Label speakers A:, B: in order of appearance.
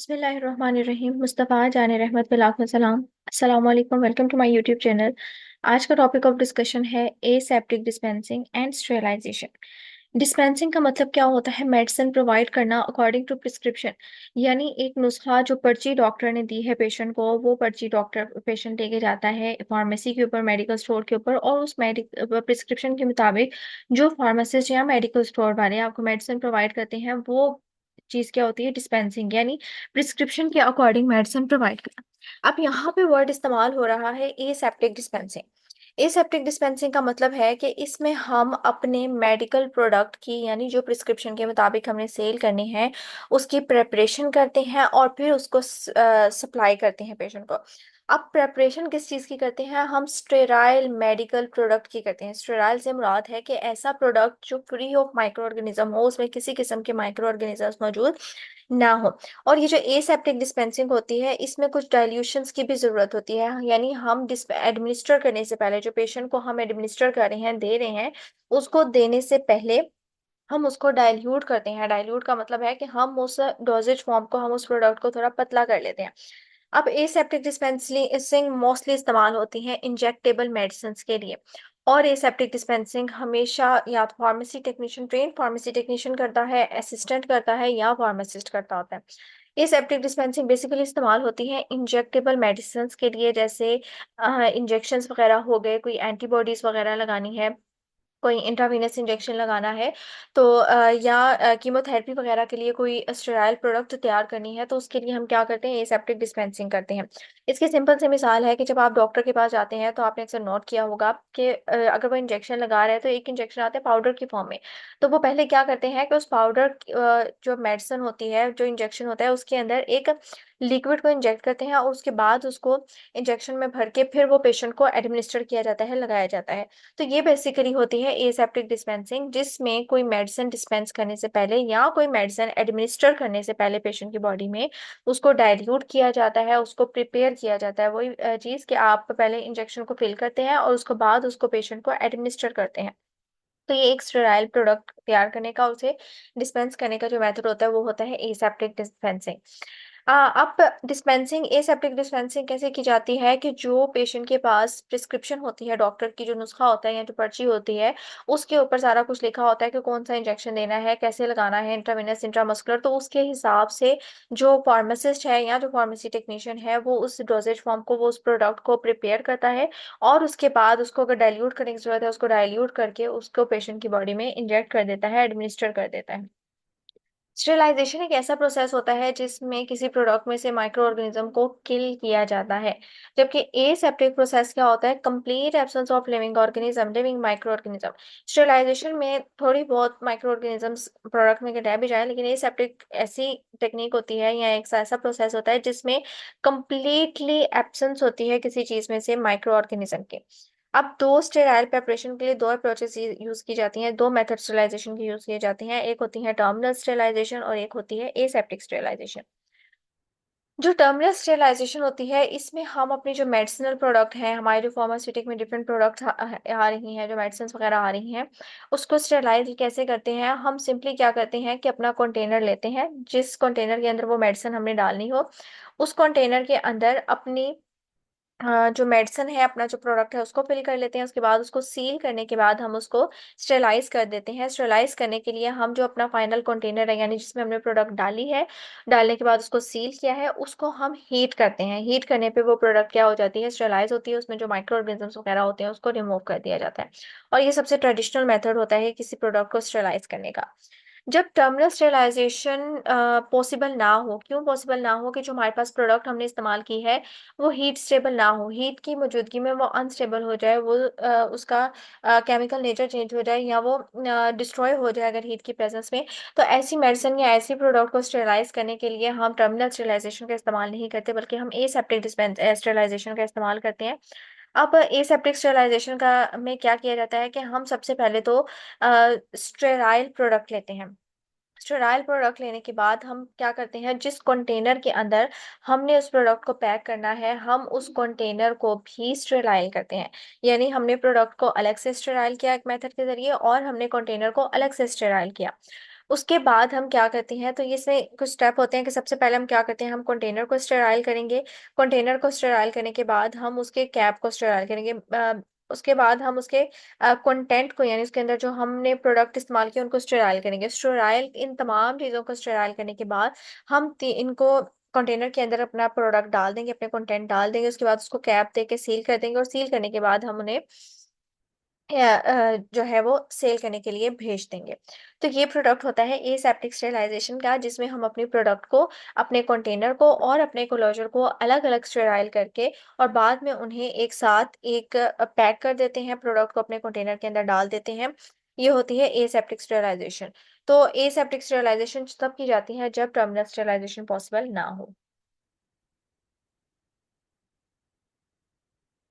A: बिस्मिल्लाहिर्रहमानिर्रहीम। मुस्तफ़ा जान रहमत बिलाक सलाम। अस्सलाम वालेकुम, welcome to my YouTube channel. आज का टॉपिक ऑफ डिस्कशन है aseptic dispensing and sterilization. Dispensing का मतलब क्या होता है? मेडिसिन प्रोवाइड करना अकॉर्डिंग टू प्रिस्क्रिप्शन, यानी एक नुस्खा जो पर्ची डॉक्टर ने दी है पेशेंट को, वो पर्ची डॉक्टर पेशेंट लेके जाता है फार्मेसी के ऊपर, मेडिकल स्टोर के ऊपर, और उस प्रिस्क्रिप्शन के मुताबिक जो फार्मासिस्ट या मेडिकल स्टोर वाले आपको मेडिसिन प्रोवाइड करते हैं, वो चीज क्या होती है? डिस्पेंसिंग, यानी प्रिस्क्रिप्शन के अकॉर्डिंग मेडिसिन प्रोवाइड करना। अब यहाँ पे वर्ड इस्तेमाल हो रहा है एसेप्टिक डिस्पेंसिंग। एसेप्टिक डिस्पेंसिंग का मतलब है कि इसमें हम अपने मेडिकल प्रोडक्ट की, यानी जो प्रिस्क्रिप्शन के मुताबिक हमने सेल करनी है, उसकी प्रेपरेशन करते हैं और फिर उसको सप्लाई करते हैं पेशेंट को। अब प्रेपरेशन किस चीज़ की करते हैं? हम स्टेराइल मेडिकल प्रोडक्ट की करते हैं। स्टेराइल से मुराद है कि ऐसा प्रोडक्ट जो फ्री ऑफ माइक्रो ऑर्गेनिज्म हो, उसमें किसी किस्म के माइक्रो ऑर्गेनिजम्स मौजूद ना हो। और ये जो एसेप्टिक डिस्पेंसिंग होती है, इसमें कुछ डाइल्यूशंस की भी ज़रूरत होती है, यानी हम एडमिनिस्टर करने से पहले, जो पेशेंट को हम एडमिनिस्टर कर रहे हैं, दे रहे हैं, उसको देने से पहले हम उसको डाइल्यूट करते हैं। डाइल्यूट का मतलब है कि हम उस डोजेज फॉर्म को, हम उस प्रोडक्ट को थोड़ा पतला कर लेते हैं। अब एसेप्टिक डिस्पेंसिंग मोस्टली इस्तेमाल होती है इंजेक्टेबल मेडिसिन के लिए। और एसेप्टिक डिस्पेंसिंग हमेशा या तो pharmacy technician, train pharmacy technician करता है, असिस्टेंट करता है, या फार्मासिस्ट करता होता है। एसेप्टिक डिस्पेंसिंग बेसिकली इस्तेमाल होती है इंजेक्टेबल मेडिसिन के लिए, जैसे इंजेक्शंस वगैरह हो गए, कोई एंटीबॉडीज वगैरह लगानी है, कोई इंट्रावीनस इंजेक्शन लगाना है, तो या कीमोथेरेपी वगैरह के लिए कोई स्टेराइल प्रोडक्ट तैयार करनी है, तो उसके लिए हम क्या करते हैं? एसेप्टिक डिस्पेंसिंग करते हैं। इसकी सिंपल सी मिसाल है कि जब आप डॉक्टर के पास जाते हैं, तो आपने अक्सर नोट किया होगा कि अगर वो इंजेक्शन लगा रहे हैं, तो एक इंजेक्शन आता है पाउडर की फॉर्म में। तो वो पहले क्या करते हैं कि उस पाउडर, जो मेडिसिन होती है, जो इंजेक्शन होता है, उसके अंदर एक लिक्विड को इंजेक्ट करते हैं, और उसके बाद उसको इंजेक्शन में भर के फिर वो पेशेंट को एडमिनिस्टर किया जाता है, लगाया जाता है। तो ये बेसिकली होती है एसेप्टिक डिस्पेंसिंग, जिसमें कोई मेडिसिन डिस्पेंस करने से पहले या कोई मेडिसिन एडमिनिस्टर करने से पहले पेशेंट की बॉडी में उसको डाइल्यूट किया जाता है, उसको प्रिपेयर किया जाता है। वही चीज़ कि आप पहले इंजेक्शन को फिल करते हैं और उसके बाद उसको पेशेंट को एडमिनिस्टर करते हैं। तो ये एक स्टेराइल प्रोडक्ट तैयार करने का, उसे डिस्पेंस करने का जो मेथड होता है, वो होता है एसेप्टिक डिस्पेंसिंग। अब डिस्पेंसिंग, एसेप्टिक डिस्पेंसिंग कैसे की जाती है कि जो पेशेंट के पास प्रिस्क्रिप्शन होती है, डॉक्टर की जो नुस्खा होता है या जो पर्ची होती है, उसके ऊपर सारा कुछ लिखा होता है कि कौन सा इंजेक्शन देना है, कैसे लगाना है, इंट्रावेनस, इंट्रामस्कुलर। तो उसके हिसाब से जो फार्मासिस्ट है या जो फार्मेसी टेक्नीशियन है, वो उस डोजेज फॉर्म को, वो उस प्रोडक्ट को प्रिपेयर करता है, और उसके बाद उसको अगर डाइल्यूट करने की जरूरत है, उसको डाइल्यूट करके उसको पेशेंट की बॉडी में इंजेक्ट कर देता है, एडमिनिस्टर कर देता है। स्टेरिलाइजेशन एक ऐसा प्रोसेस होता है जिसमें किसी प्रोडक्ट में से माइक्रो ऑर्गेनिज्म को किल किया जाता है। जबकि एसेप्टिक प्रोसेस क्या होता है? Complete absence of living organism, living micro organism. Sterilization में थोड़ी बहुत माइक्रो ऑर्गेनिजम्स प्रोडक्ट में रह भी जाए, लेकिन एसेप्टिक ऐसी टेक्निक होती है या एक ऐसा प्रोसेस होता है जिसमें कंप्लीटली एब्सेंस होती है किसी चीज में से माइक्रो ऑर्गेनिज्म के। अब दो स्टेराइल प्रेपरेशन के लिए दो अप्रोचेस यूज की जाती हैं, दो मेथड स्टेरिलाइजेशन की यूज किए जाते हैं। एक होती है टर्मिनल स्टेरिलाइजेशन और एक होती है एसेप्टिक स्टेरिलाइजेशन। जो टर्मिनल स्टेरिलाइजेशन होती है, इसमें हम अपनी जो मेडिसिनल प्रोडक्ट हैं, हमारे जो फार्मास्यूटिक में डिफरेंट प्रोडक्ट्स आ रही हैं, जो मेडिसिन वगैरह आ रही हैं, उसको स्टेरिलाइज कैसे करते हैं? हम सिंपली क्या करते हैं कि अपना कंटेनर लेते हैं, जिस कंटेनर के अंदर वो मेडिसिन हमने डालनी हो, उस कंटेनर के अंदर अपनी जो मेडिसिन है, अपना जो प्रोडक्ट है, उसको फिल कर लेते हैं। उसके बाद उसको सील करने के बाद हम उसको स्टेलाइज कर देते हैं। स्टेलाइज करने के लिए हम जो अपना फाइनल कंटेनर है, यानी जिसमें हमने प्रोडक्ट डाली है, डालने के बाद उसको सील किया है, उसको हम हीट करते हैं। हीट करने पे वो प्रोडक्ट क्या हो जाती है? स्टेलाइज होती है। उसमें जो माइक्रो ऑर्गेनिजम्स वगैरह होते हैं, उसको रिमूव कर दिया जाता है। और ये सबसे ट्रेडिशनल मेथड होता है किसी प्रोडक्ट को स्टेलाइज करने का। जब टर्मिनल स्टेरिलाइजेशन पॉसिबल ना हो, क्यों पॉसिबल ना हो? कि जो हमारे पास प्रोडक्ट हमने इस्तेमाल की है, वो हीट स्टेबल ना हो, हीट की मौजूदगी में वो अनस्टेबल हो जाए, वो उसका केमिकल नेचर चेंज हो जाए, या वो डिस्ट्रॉय हो जाए अगर हीट की प्रेजेंस में। तो ऐसी मेडिसिन या ऐसी प्रोडक्ट को स्टेरिलाइज करने के लिए हम टर्मिनल स्टेरिलाइजेशन का इस्तेमाल नहीं करते, बल्कि हम एसेप्टिक स्टेरिलाइजेशन का इस्तेमाल करते हैं। अब एसेप्टिक स्टेरिलाइजेशन का में क्या किया जाता है कि हम सबसे पहले तो स्टेराइल प्रोडक्ट लेते हैं। स्टेराइल प्रोडक्ट लेने के बाद हम क्या करते हैं? जिस कंटेनर के अंदर हमने उस प्रोडक्ट को पैक करना है, हम उस कंटेनर को भी स्टेराइल करते हैं। यानी हमने प्रोडक्ट को अलग से स्टेराइल किया एक मेथड के जरिए, और हमने कंटेनर को अलग से स्टेराइल किया। उसके बाद हम क्या करते हैं, तो ये इसमें कुछ स्टेप होते हैं कि सबसे पहले हम क्या करते हैं, हम कंटेनर को स्टेराइल करेंगे। कंटेनर को स्टेराइल करने के बाद हम उसके कैप को स्टेराइल करेंगे। उसके बाद हम उसके कंटेंट को, यानी उसके अंदर जो हमने प्रोडक्ट इस्तेमाल किए उनको स्टेराइल करेंगे। स्टेराइल, इन तमाम चीज़ों को स्टेराइल करने के बाद हम इनको कंटेनर के अंदर अपना प्रोडक्ट डाल देंगे, अपने कंटेंट डाल देंगे। उसके बाद उसको कैप दे के सील कर देंगे, और सील करने के बाद हम उन्हें जो है वो सेल करने के लिए भेज देंगे। तो ये प्रोडक्ट होता है एसेप्टिक स्टेरिलाइजेशन का, जिसमें हम अपनी प्रोडक्ट को, अपने कंटेनर को और अपने क्लोजर को अलग अलग स्टेराइल करके और बाद में उन्हें एक साथ एक पैक कर देते हैं, प्रोडक्ट को अपने कंटेनर के अंदर डाल देते हैं। ये होती है एसेप्टिक स्टेरिलाइजेशन। तो एसेप्टिक स्टेरिलाइजेशन तब की जाती है जब टर्मिनल स्टेरिलाइजेशन पॉसिबल ना हो।